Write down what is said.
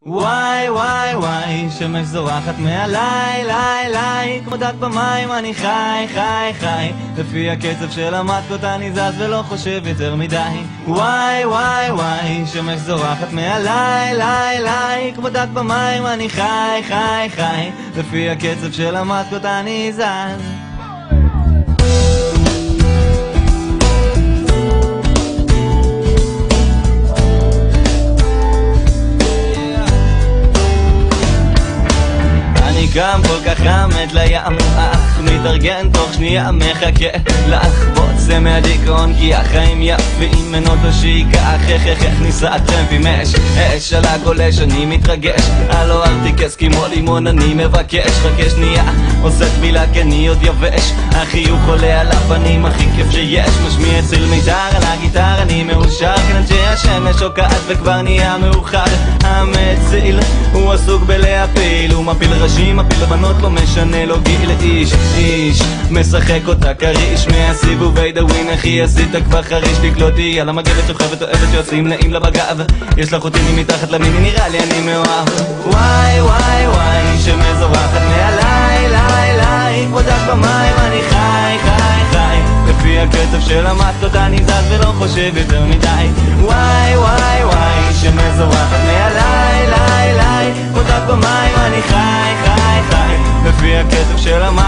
וואי וואי וואי, שמש זורחת מעליי, ליי ליי, כמו דג במים אני חי חי חי, לפי הקצב של המטקות אני זז ולא חושב יותר מדי. וואי וואי וואי, שמש זורחת מעליי, ליי ליי, כמו דג במים אני חי חי חי, לפי הקצב של המטקות אני זז. גם כל כך חמד לים, אך מתארגן תוך שנייה מחכה לחבוץ מהדיכאון, כי החיים יפים אין אותו שיקח, איך ניסה טרמפים אש על הגולש אני מתרגש, הלו אל תיכס כמו לימון אני מבקש, חכה שנייה עושה תבילה כי אני עוד יבש, החיוך עולה על הפנים הכי כיף שיש, משמיע צליל מיתר על הגיטר אני מאושר, כן עד שהשמש שוקעת וכבר נהיה מאוחר, המציל הוא עסוק בלהפיל, הוא מפיל ראשים מפיל לבנות לא משנה לו גיל, איש משחק אותה קריש מהסיבובי דווין, אחי עשית כבר חריש, תקלוטי על המגבת שוכבת אוהבת שיוצאים נעים לה בגב, יש לך אותי מתחת למיני נראה לי אני מאוהב. וואי וואי וואי, שמש זורחת מעליי, ליי ליי, כמו דג במים אני חי חי חי, לפי הקצב של המטקות אני זז ולא חושב יותר מדי. וואי וואי וואי, שמש זורחת מעליי, ליי ליי, כמו דג במים אני חי חי חי, לפי הקצב של המטקות